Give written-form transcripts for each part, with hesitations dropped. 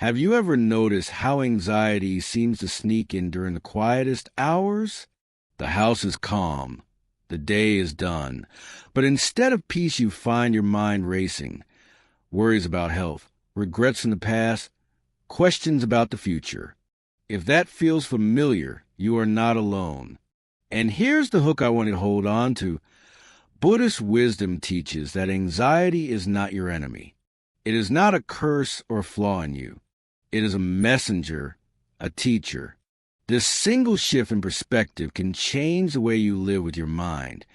Have you ever noticed how anxiety seems to sneak in during the quietest hours? The house is calm. The day is done. But instead of peace, you find your mind racing. Worries about health, regrets from the past, questions about the future. If that feels familiar, you are not alone. And here's the hook I want you to hold on to. Buddhist wisdom teaches that anxiety is not your enemy. It is not a curse or flaw in you. It is a messenger, a teacher. This single shift in perspective can change the way you live with your mind,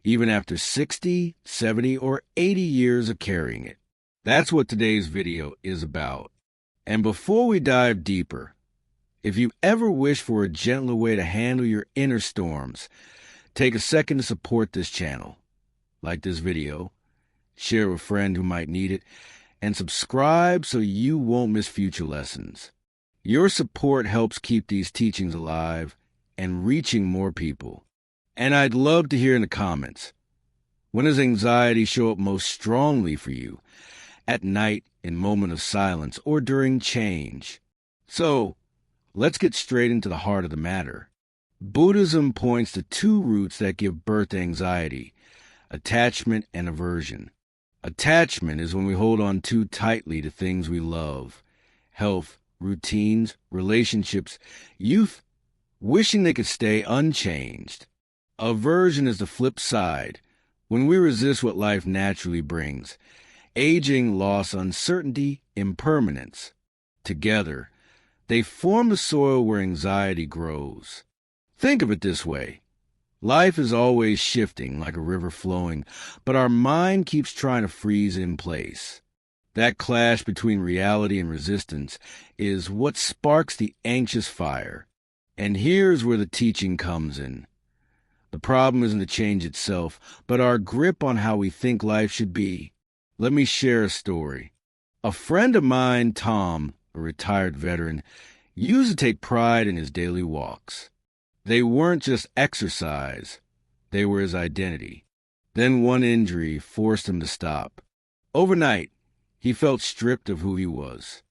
even after 60, 70, or 80 years of carrying it. That's what today's video is about. And before we dive deeper, if you ever wish for a gentler way to handle your inner storms, take a second to support this channel. Like this video, share with a friend who might need it, and subscribe so you won't miss future lessons. Your support helps keep these teachings alive and reaching more people. And I'd love to hear in the comments, when does anxiety show up most strongly for you? At night, in moments of silence, or during change? So, let's get straight into the heart of the matter. Buddhism points to two roots that give birth to anxiety: attachment and aversion. Attachment is when we hold on too tightly to things we love, health, routines, relationships, youth, wishing they could stay unchanged. Aversion is the flip side, when we resist what life naturally brings: aging, loss, uncertainty, impermanence. Together, they form the soil where anxiety grows. Think of it this way. Life is always shifting like a river flowing, but our mind keeps trying to freeze in place. That clash between reality and resistance is what sparks the anxious fire. And here's where the teaching comes in. The problem isn't the change itself, but our grip on how we think life should be. Let me share a story. A friend of mine, Tom, a retired veteran, used to take pride in his daily walks. They weren't just exercise, they were his identity. Then one injury forced him to stop. Overnight, he felt stripped of who he was.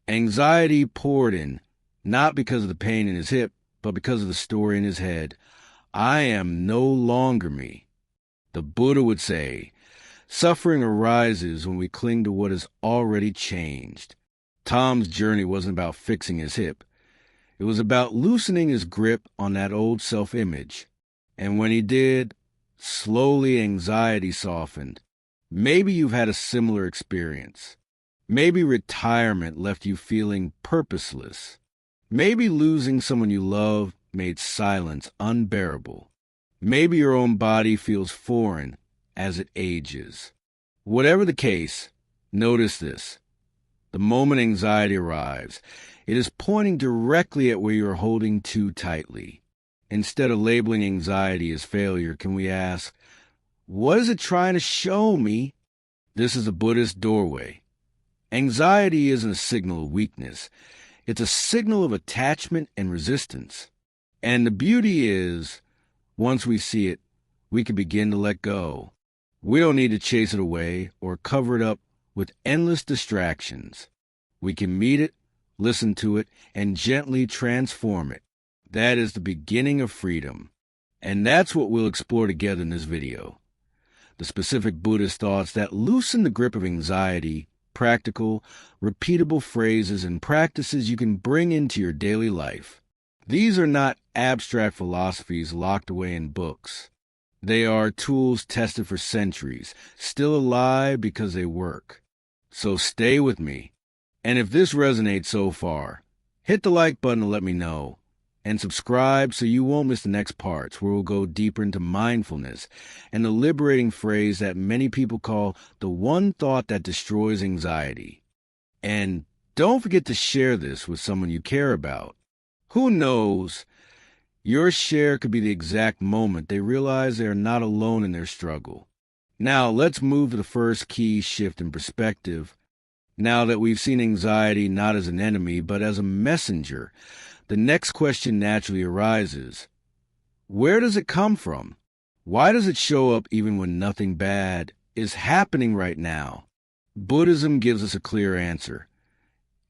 Anxiety poured in, not because of the pain in his hip, but because of the story in his head. I am no longer me. The Buddha would say, suffering arises when we cling to what has already changed. Tom's journey wasn't about fixing his hip. It was about loosening his grip on that old self-image. And when he did, slowly anxiety softened. Maybe you've had a similar experience. Maybe retirement left you feeling purposeless. Maybe losing someone you love made silence unbearable. Maybe your own body feels foreign as it ages. Whatever the case, notice this. The moment anxiety arrives, it is pointing directly at where you are holding too tightly. Instead of labeling anxiety as failure, can we ask, what is it trying to show me? This is a Buddhist doorway. Anxiety isn't a signal of weakness. It's a signal of attachment and resistance. And the beauty is, once we see it, we can begin to let go. We don't need to chase it away or cover it up with endless distractions. We can meet it, listen to it, and gently transform it. That is the beginning of freedom. And that's what we'll explore together in this video. The specific Buddhist thoughts that loosen the grip of anxiety, practical, repeatable phrases and practices you can bring into your daily life. These are not abstract philosophies locked away in books. They are tools tested for centuries, still alive because they work. So stay with me. And if this resonates so far, hit the like button to let me know. And subscribe so you won't miss the next parts where we'll go deeper into mindfulness and the liberating phrase that many people call the one thought that destroys anxiety. And don't forget to share this with someone you care about. Who knows? Your share could be the exact moment they realize they are not alone in their struggle. Now, let's move to the first key shift in perspective. Now that we've seen anxiety not as an enemy, but as a messenger, the next question naturally arises. Where does it come from? Why does it show up even when nothing bad is happening right now? Buddhism gives us a clear answer.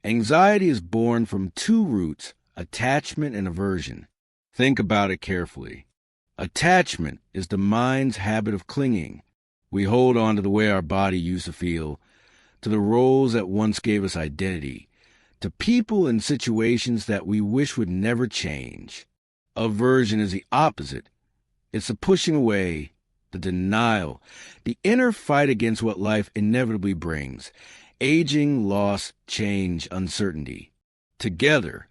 Anxiety is born from two roots, attachment and aversion. Think about it carefully. Attachment is the mind's habit of clinging. We hold on to the way our body used to feel, to the roles that once gave us identity, to people and situations that we wish would never change. Aversion is the opposite. It's the pushing away, the denial, the inner fight against what life inevitably brings. Aging, loss, change, uncertainty. Together,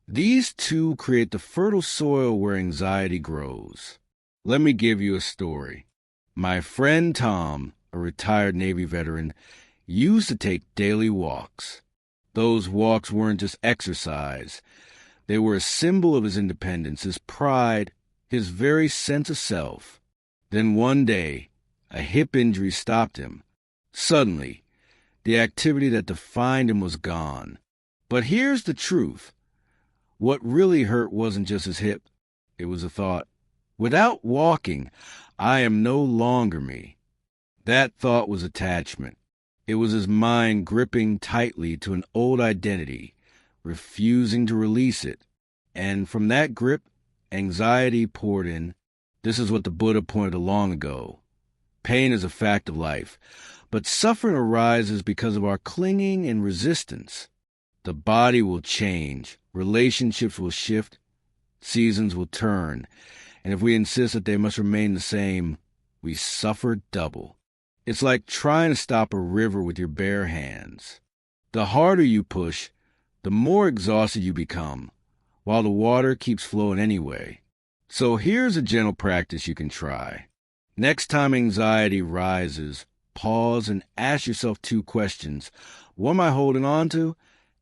these two create the fertile soil where anxiety grows. Let me give you a story. My friend Tom, a retired Navy veteran, used to take daily walks. Those walks weren't just exercise. They were a symbol of his independence, his pride, his very sense of self. Then one day, a hip injury stopped him. Suddenly, the activity that defined him was gone. But here's the truth. What really hurt wasn't just his hip. It was a thought. Without walking, I am no longer me. That thought was attachment. It was his mind gripping tightly to an old identity, refusing to release it. And from that grip, anxiety poured in. This is what the Buddha pointed out long ago. Pain is a fact of life, but suffering arises because of our clinging and resistance. The body will change, relationships will shift, seasons will turn, and if we insist that they must remain the same, we suffer double. It's like trying to stop a river with your bare hands. The harder you push, the more exhausted you become, while the water keeps flowing anyway. So here's a gentle practice you can try. Next time anxiety rises, pause and ask yourself two questions. What am I holding on to?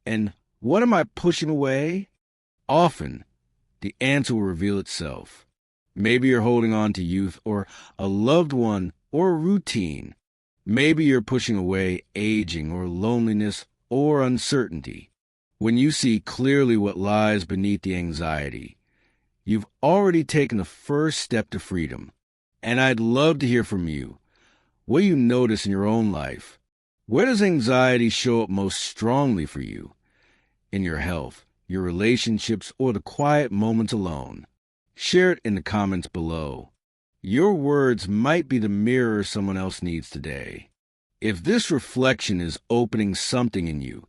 And what am I pushing away? Often, the answer will reveal itself. Maybe you're holding on to youth or a loved one or a routine. Maybe you're pushing away aging or loneliness or uncertainty. When you see clearly what lies beneath the anxiety, you've already taken the first step to freedom. And I'd love to hear from you. What do you notice in your own life? Where does anxiety show up most strongly for you? In your health, your relationships, or the quiet moments alone? Share it in the comments below. Your words might be the mirror someone else needs today. If this reflection is opening something in you,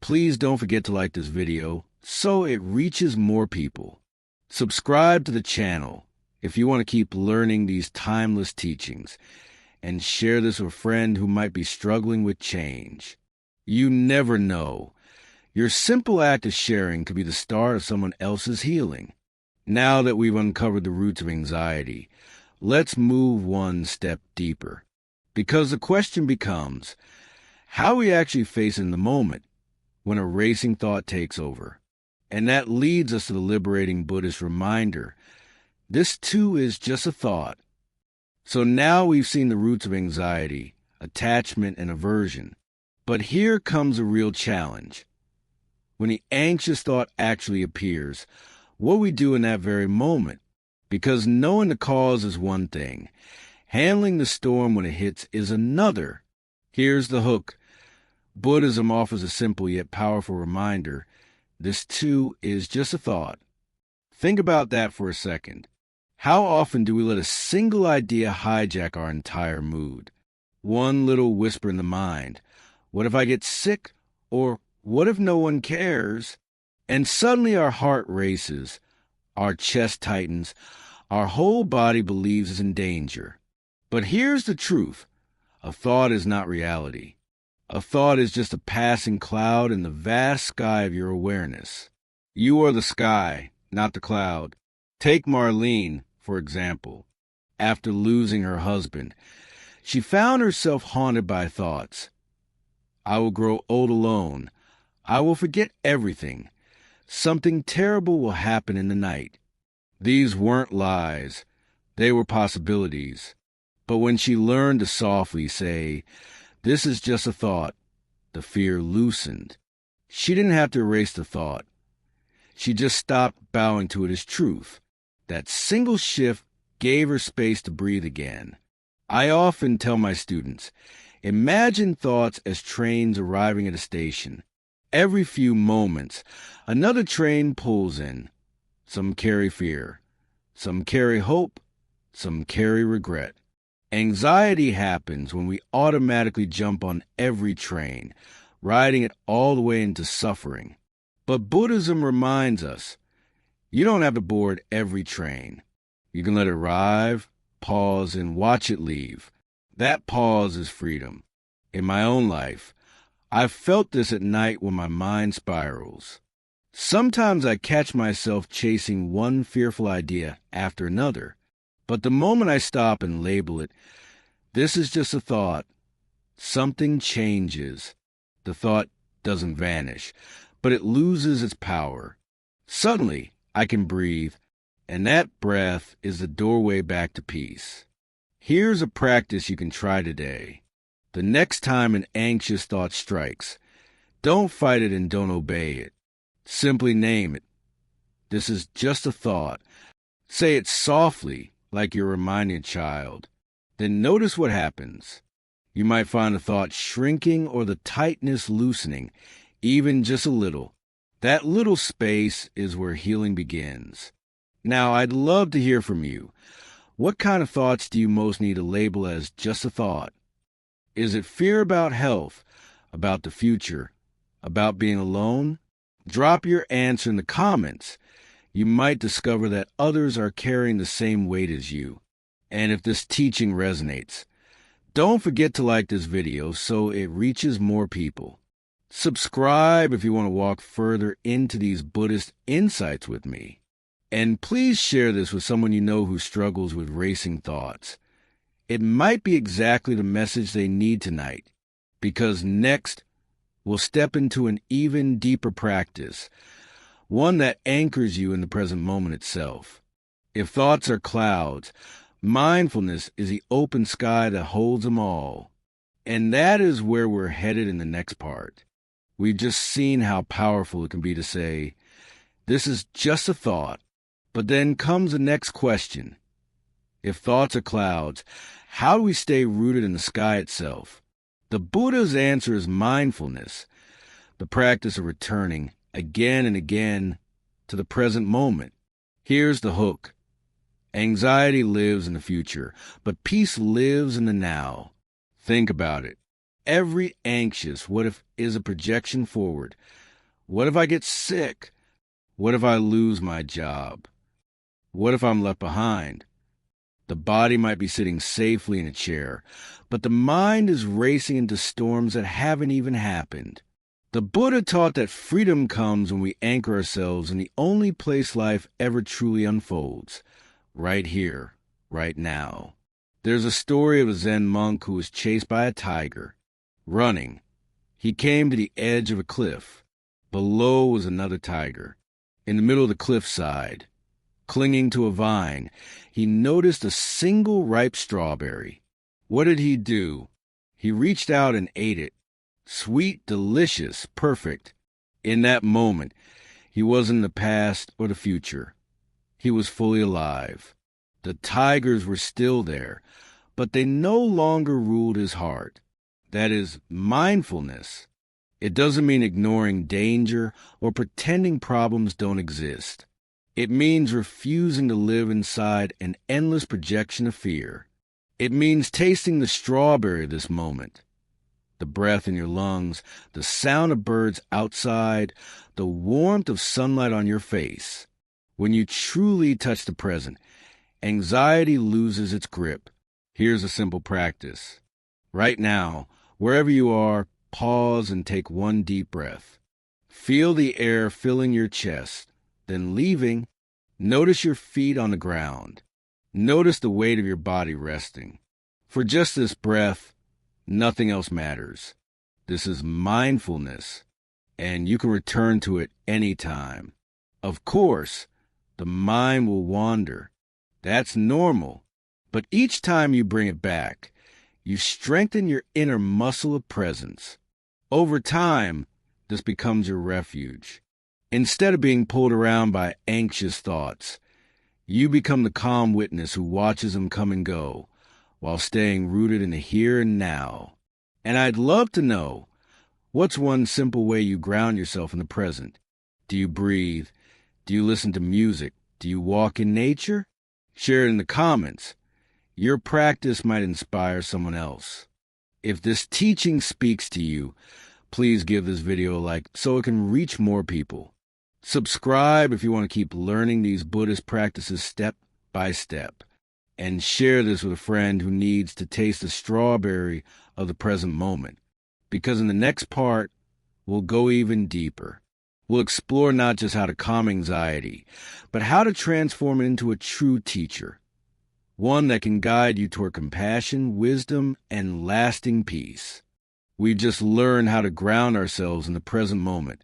please don't forget to like this video so it reaches more people. Subscribe to the channel if you want to keep learning these timeless teachings, and share this with a friend who might be struggling with change. You never know. Your simple act of sharing could be the start of someone else's healing. Now that we've uncovered the roots of anxiety, let's move one step deeper. Because the question becomes, how we actually face in the moment when a racing thought takes over. And that leads us to the liberating Buddhist reminder. This too is just a thought. So now we've seen the roots of anxiety, attachment, and aversion. But here comes a real challenge. When the anxious thought actually appears, what we do in that very moment. Because knowing the cause is one thing. Handling the storm when it hits is another. Here's the hook. Buddhism offers a simple yet powerful reminder. This too is just a thought. Think about that for a second. How often do we let a single idea hijack our entire mood? One little whisper in the mind. What if I get sick? Or what if no one cares? And suddenly our heart races, our chest tightens, our whole body believes it's in danger. But here's the truth. A thought is not reality. A thought is just a passing cloud in the vast sky of your awareness. You are the sky, not the cloud. Take Marlene, for example. After losing her husband, she found herself haunted by thoughts. I will grow old alone. I will forget everything. Something terrible will happen in the night. These weren't lies. They were possibilities. But when she learned to softly say, "This is just a thought," the fear loosened. She didn't have to erase the thought. She just stopped bowing to it as truth. That single shift gave her space to breathe again. I often tell my students, imagine thoughts as trains arriving at a station. Every few moments, another train pulls in. Some carry fear, some carry hope, some carry regret. Anxiety happens when we automatically jump on every train, riding it all the way into suffering. But Buddhism reminds us, you don't have to board every train. You can let it arrive, pause, and watch it leave. That pause is freedom. In my own life, I've felt this at night when my mind spirals. Sometimes I catch myself chasing one fearful idea after another, but the moment I stop and label it, this is just a thought, something changes. The thought doesn't vanish, but it loses its power. Suddenly, I can breathe, and that breath is the doorway back to peace. Here's a practice you can try today. The next time an anxious thought strikes, don't fight it and don't obey it. Simply name it. This is just a thought. Say it softly, like you're reminding a child. Then notice what happens. You might find the thought shrinking or the tightness loosening, even just a little. That little space is where healing begins. Now, I'd love to hear from you. What kind of thoughts do you most need to label as just a thought? Is it fear about health, about the future, about being alone? Drop your answer in the comments. You might discover that others are carrying the same weight as you. And if this teaching resonates, don't forget to like this video so it reaches more people. Subscribe if you want to walk further into these Buddhist insights with me. And please share this with someone you know who struggles with racing thoughts. It might be exactly the message they need tonight, because next, we'll step into an even deeper practice, one that anchors you in the present moment itself. If thoughts are clouds, mindfulness is the open sky that holds them all. And that is where we're headed in the next part. We've just seen how powerful it can be to say, this is just a thought. But then comes the next question. If thoughts are clouds, how do we stay rooted in the sky itself? The Buddha's answer is mindfulness, the practice of returning again and again to the present moment. Here's the hook. Anxiety lives in the future, but peace lives in the now. Think about it. Every anxious what if is a projection forward. What if I get sick? What if I lose my job? What if I'm left behind? The body might be sitting safely in a chair, but the mind is racing into storms that haven't even happened. The Buddha taught that freedom comes when we anchor ourselves in the only place life ever truly unfolds, right here, right now. There's a story of a Zen monk who was chased by a tiger. Running, he came to the edge of a cliff. Below was another tiger. In the middle of the cliffside, clinging to a vine, he noticed a single ripe strawberry. What did he do? He reached out and ate it. Sweet, delicious, perfect. In that moment, he wasn't in the past or the future. He was fully alive. The tigers were still there, but they no longer ruled his heart. That is mindfulness. It doesn't mean ignoring danger or pretending problems don't exist. It means refusing to live inside an endless projection of fear. It means tasting the strawberry of this moment. The breath in your lungs, the sound of birds outside, the warmth of sunlight on your face. When you truly touch the present, anxiety loses its grip. Here's a simple practice. Right now, wherever you are, pause and take one deep breath. Feel the air filling your chest. Then leaving, notice your feet on the ground. Notice the weight of your body resting. For just this breath, nothing else matters. This is mindfulness, and you can return to it anytime. Of course, the mind will wander. That's normal. But each time you bring it back, you strengthen your inner muscle of presence. Over time, this becomes your refuge. Instead of being pulled around by anxious thoughts, you become the calm witness who watches them come and go while staying rooted in the here and now. And I'd love to know, What's one simple way you ground yourself in the present? Do you breathe? Do you listen to music? Do you walk in nature? Share it in the comments. Your practice might inspire someone else. If this teaching speaks to you, please give this video a like so it can reach more people. Subscribe if you want to keep learning these Buddhist practices step by step. And share this with a friend who needs to taste the strawberry of the present moment. Because in the next part, we'll go even deeper. We'll explore not just how to calm anxiety, but how to transform it into a true teacher. One that can guide you toward compassion, wisdom, and lasting peace. We've just learned how to ground ourselves in the present moment,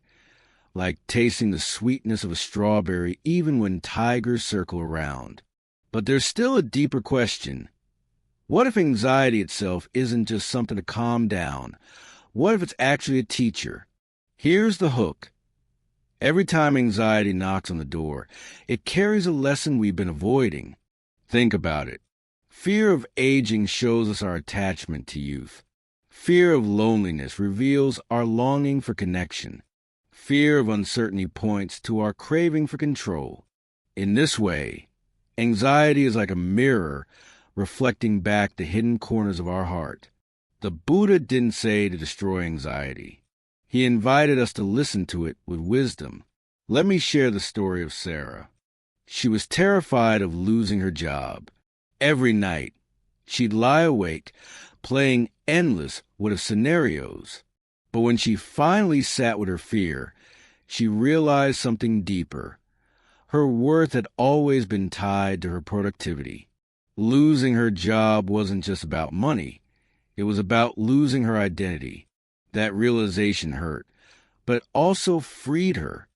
like tasting the sweetness of a strawberry even when tigers circle around. But there's still a deeper question. What if anxiety itself isn't just something to calm down? What if it's actually a teacher? Here's the hook. Every time anxiety knocks on the door, it carries a lesson we've been avoiding. Think about it. Fear of aging shows us our attachment to youth. Fear of loneliness reveals our longing for connection. Fear of uncertainty points to our craving for control. In this way, anxiety is like a mirror reflecting back the hidden corners of our heart. The Buddha didn't say to destroy anxiety. He invited us to listen to it with wisdom. Let me share the story of Sarah. She was terrified of losing her job. Every night, she'd lie awake, playing endless what-if scenarios. But when she finally sat with her fear, she realized something deeper. Her worth had always been tied to her productivity. Losing her job wasn't just about money. It was about losing her identity. That realization hurt, but also freed her.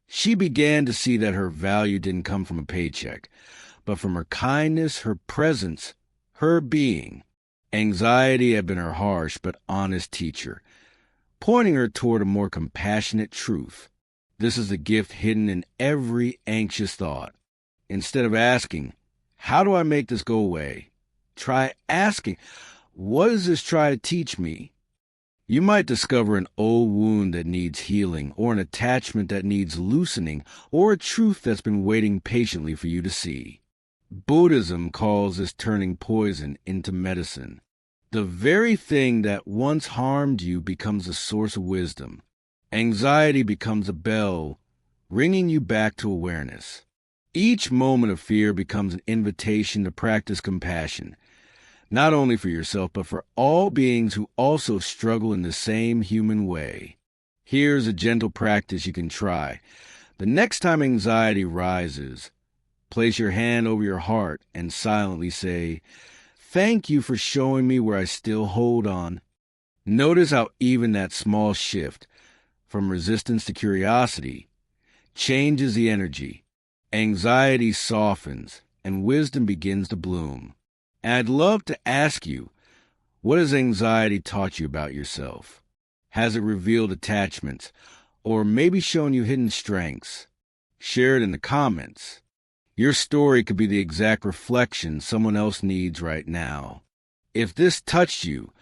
She began to see that her value didn't come from a paycheck, but from her kindness, her presence, her being. Anxiety had been her harsh but honest teacher, pointing her toward a more compassionate truth. This is the gift hidden in every anxious thought. Instead of asking, how do I make this go away? Try asking, what does this try to teach me? You might discover an old wound that needs healing, or an attachment that needs loosening, or a truth that's been waiting patiently for you to see. Buddhism calls this turning poison into medicine. The very thing that once harmed you becomes a source of wisdom. Anxiety becomes a bell, ringing you back to awareness. Each moment of fear becomes an invitation to practice compassion. Not only for yourself, but for all beings who also struggle in the same human way. Here's a gentle practice you can try. The next time anxiety rises, place your hand over your heart and silently say, "Thank you for showing me where I still hold on." Notice how even that small shift, from resistance to curiosity, changes the energy. Anxiety softens, and wisdom begins to bloom. And I'd love to ask you, what has anxiety taught you about yourself? Has it revealed attachments, or maybe shown you hidden strengths? Share it in the comments. Your story could be the exact reflection someone else needs right now. If this touched you,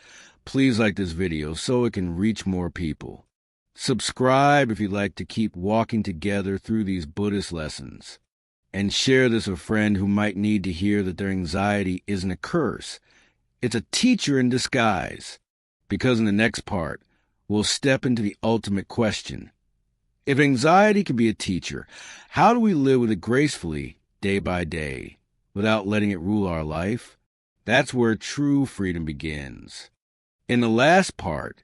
please like this video so it can reach more people. Subscribe if you'd like to keep walking together through these Buddhist lessons. And share this with a friend who might need to hear that their anxiety isn't a curse. It's a teacher in disguise. Because in the next part, we'll step into the ultimate question. If anxiety can be a teacher, how do we live with it gracefully, day by day, without letting it rule our life? That's where true freedom begins. In the last part,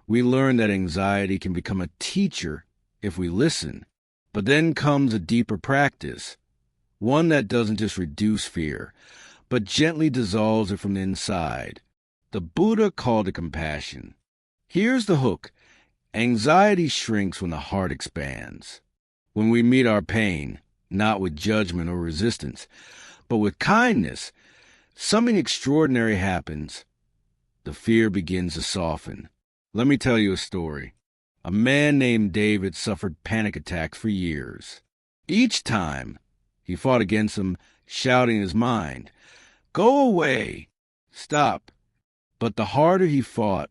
we learn that anxiety can become a teacher if we listen. But then comes a deeper practice. One that doesn't just reduce fear, but gently dissolves it from the inside. The Buddha called it compassion. Here's the hook. Anxiety shrinks when the heart expands. When we meet our pain, not with judgment or resistance, but with kindness, something extraordinary happens. The fear begins to soften. Let me tell you a story. A man named David suffered panic attacks for years. Each time, he fought against them, shouting in his mind, "Go away! Stop!" But the harder he fought,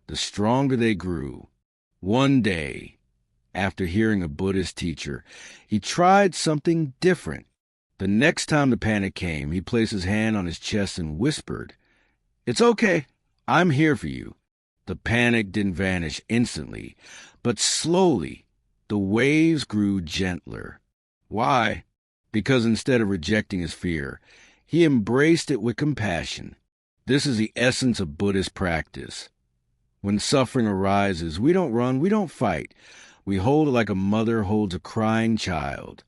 the stronger they grew. One day, after hearing a Buddhist teacher, he tried something different. The next time the panic came, he placed his hand on his chest and whispered, "It's okay. I'm here for you." The panic didn't vanish instantly, but slowly, the waves grew gentler. Why? Because instead of rejecting his fear, he embraced it with compassion. This is the essence of Buddhist practice. When suffering arises, we don't run, we don't fight. We hold it like a mother holds a crying child.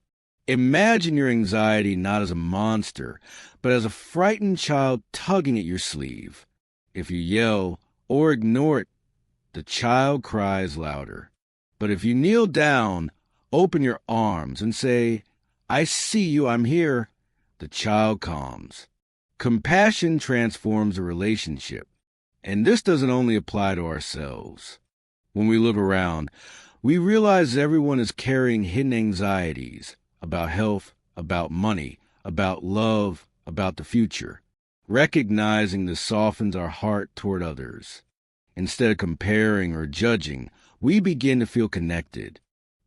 Imagine your anxiety not as a monster, but as a frightened child tugging at your sleeve. If you yell or ignore it, the child cries louder. But if you kneel down, open your arms, and say, "I see you, I'm here," the child calms. Compassion transforms a relationship. And this doesn't only apply to ourselves. When we look around, we realize everyone is carrying hidden anxieties about health, about money, about love, about the future. Recognizing this softens our heart toward others. Instead of comparing or judging, we begin to feel connected.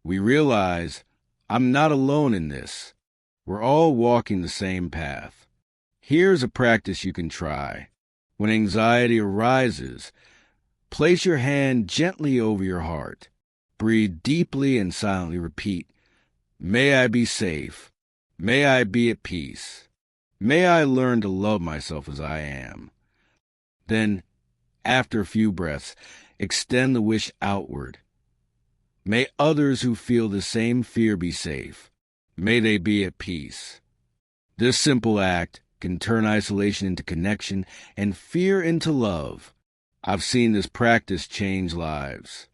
We realize, I'm not alone in this. We're all walking the same path. Here's a practice you can try. When anxiety arises, place your hand gently over your heart. Breathe deeply and silently repeat, "May I be safe. May I be at peace. May I learn to love myself as I am." Then, after a few breaths, extend the wish outward. May others who feel the same fear be safe. May they be at peace. This simple act can turn isolation into connection and fear into love. I've seen this practice change lives.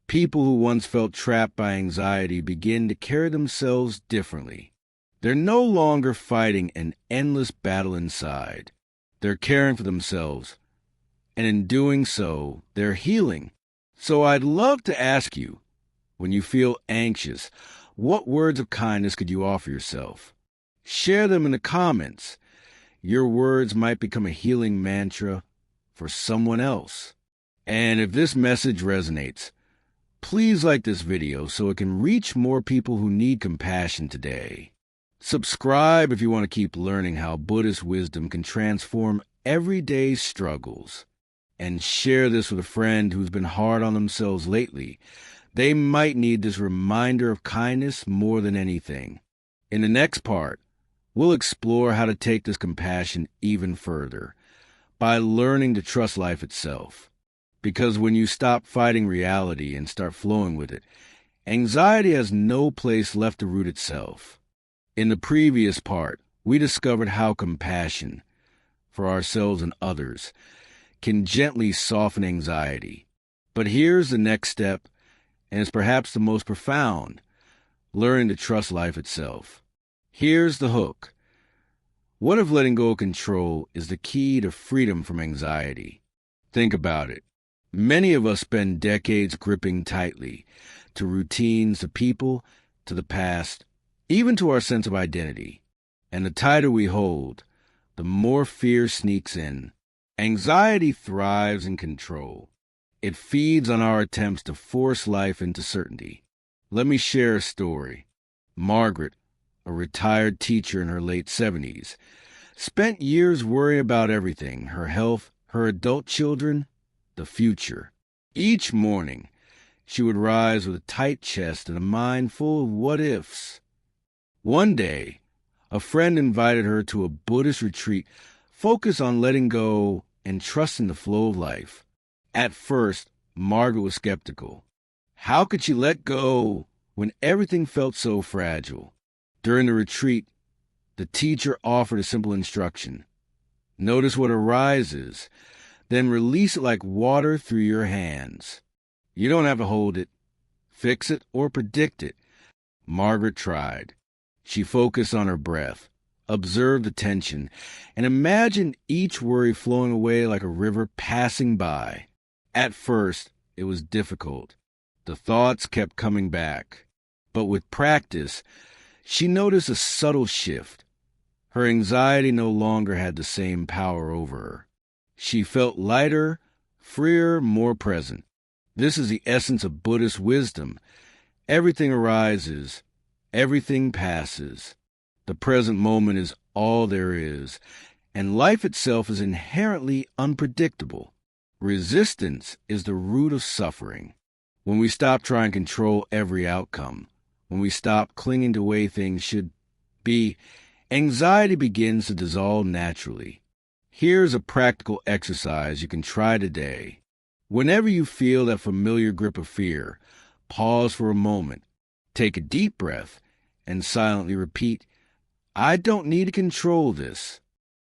People who once felt trapped by anxiety begin to carry themselves differently. They're no longer fighting an endless battle inside. They're caring for themselves, and in doing so, they're healing. So I'd love to ask you, when you feel anxious, what words of kindness could you offer yourself? Share them in the comments. Your words might become a healing mantra for someone else. And if this message resonates, please like this video so it can reach more people who need compassion today. Subscribe if you want to keep learning how Buddhist wisdom can transform everyday struggles. And share this with a friend who's been hard on themselves lately. They might need this reminder of kindness more than anything. In the next part, we'll explore how to take this compassion even further by learning to trust life itself. Because when you stop fighting reality and start flowing with it, anxiety has no place left to root itself. In the previous part, we discovered how compassion for ourselves and others can gently soften anxiety. But here's the next step, and it's perhaps the most profound: learning to trust life itself. Here's the hook. What if letting go of control is the key to freedom from anxiety? Think about it. Many of us spend decades gripping tightly to routines, to people, to the past, even to our sense of identity. And the tighter we hold, the more fear sneaks in. Anxiety thrives in control. It feeds on our attempts to force life into certainty. Let me share a story. Margaret, a retired teacher in her late 70s, spent years worrying about everything: her health, her adult children, the future. Each morning, she would rise with a tight chest and a mind full of what-ifs. One day, a friend invited her to a Buddhist retreat focused on letting go and trusting the flow of life. At first, Margaret was skeptical. How could she let go when everything felt so fragile? During the retreat, the teacher offered a simple instruction. Notice what arises, then release it like water through your hands. You don't have to hold it, fix it, or predict it. Margaret tried. She focused on her breath, observed the tension, and imagined each worry flowing away like a river passing by. At first, it was difficult. The thoughts kept coming back. But with practice, she noticed a subtle shift. Her anxiety no longer had the same power over her. She felt lighter, freer, more present. This is the essence of Buddhist wisdom. Everything arises, everything passes. The present moment is all there is, and life itself is inherently unpredictable. Resistance is the root of suffering. When we stop trying to control every outcome, when we stop clinging to the way things should be, anxiety begins to dissolve naturally. Here's a practical exercise you can try today. Whenever you feel that familiar grip of fear, pause for a moment, take a deep breath, and silently repeat, "I don't need to control this.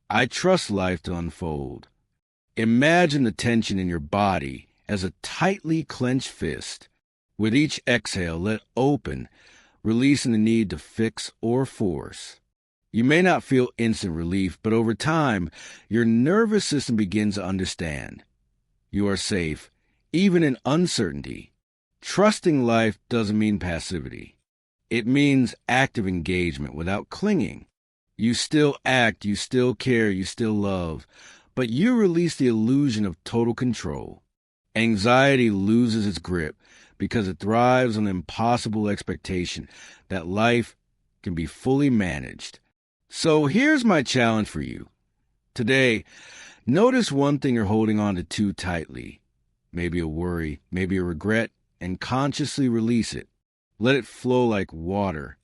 I trust life to unfold." Imagine the tension in your body as a tightly clenched fist. With each exhale, let open, releasing the need to fix or force. You may not feel instant relief, but over time, your nervous system begins to understand. You are safe, even in uncertainty. Trusting life doesn't mean passivity. It means active engagement without clinging. You still act, you still care, you still love, but you release the illusion of total control. Anxiety loses its grip because it thrives on the impossible expectation that life can be fully managed. So here's my challenge for you. Today, notice one thing you're holding on to too tightly. Maybe a worry, maybe a regret, and consciously release it. Let it flow like water.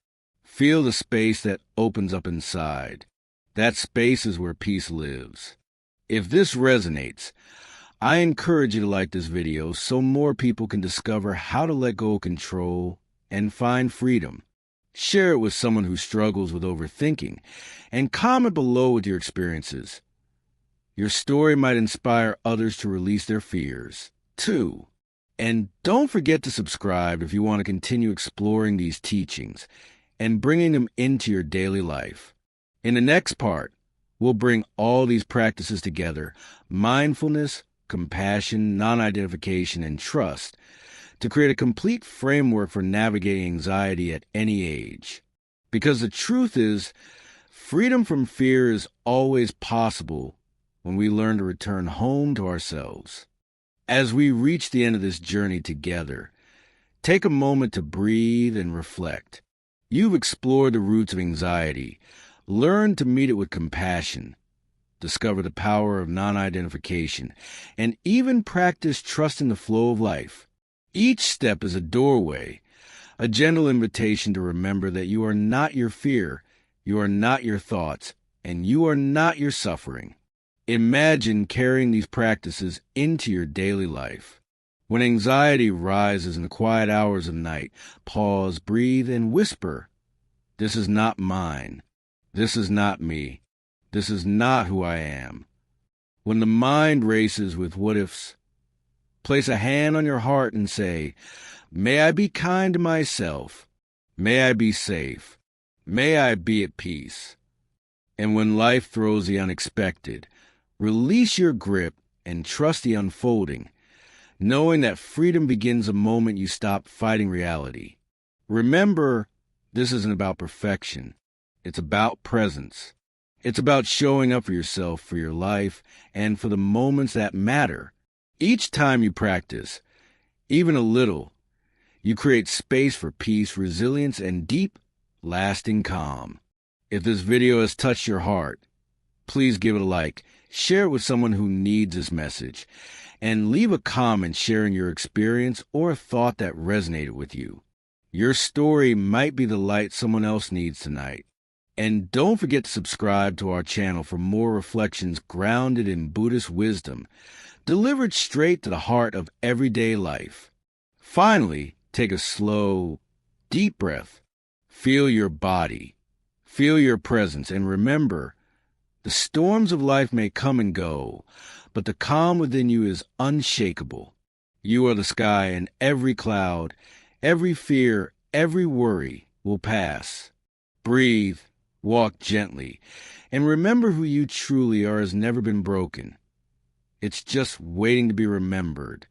Feel the space that opens up inside. That space is where peace lives. If this resonates, I encourage you to like this video so more people can discover how to let go of control and find freedom. Share it with someone who struggles with overthinking, and comment below with your experiences. Your story might inspire others to release their fears, too. And don't forget to subscribe if you want to continue exploring these teachings and bringing them into your daily life. In the next part, we'll bring all these practices together: mindfulness, compassion, non-identification, and trust, to create a complete framework for navigating anxiety at any age. Because the truth is, freedom from fear is always possible when we learn to return home to ourselves. As we reach the end of this journey together, take a moment to breathe and reflect. You've explored the roots of anxiety, learned to meet it with compassion, discover the power of non-identification, and even practice trust in the flow of life. Each step is a doorway, a gentle invitation to remember that you are not your fear, you are not your thoughts, and you are not your suffering. Imagine carrying these practices into your daily life. When anxiety rises in the quiet hours of night, pause, breathe, and whisper, "This is not mine. This is not me. This is not who I am." When the mind races with what-ifs, place a hand on your heart and say, "May I be kind to myself. May I be safe. May I be at peace." And when life throws the unexpected, release your grip and trust the unfolding, knowing that freedom begins the moment you stop fighting reality. Remember, this isn't about perfection. It's about presence. It's about showing up for yourself, for your life, and for the moments that matter. Each time you practice, even a little, you create space for peace, resilience, and deep, lasting calm. If this video has touched your heart, please give it a like, share it with someone who needs this message, and leave a comment sharing your experience or a thought that resonated with you. Your story might be the light someone else needs tonight. And don't forget to subscribe to our channel for more reflections grounded in Buddhist wisdom, delivered straight to the heart of everyday life. Finally, take a slow, deep breath. Feel your body. Feel your presence. And remember, the storms of life may come and go, but the calm within you is unshakable. You are the sky, and every cloud, every fear, every worry will pass. Breathe, walk gently, and remember who you truly are has never been broken. It's just waiting to be remembered.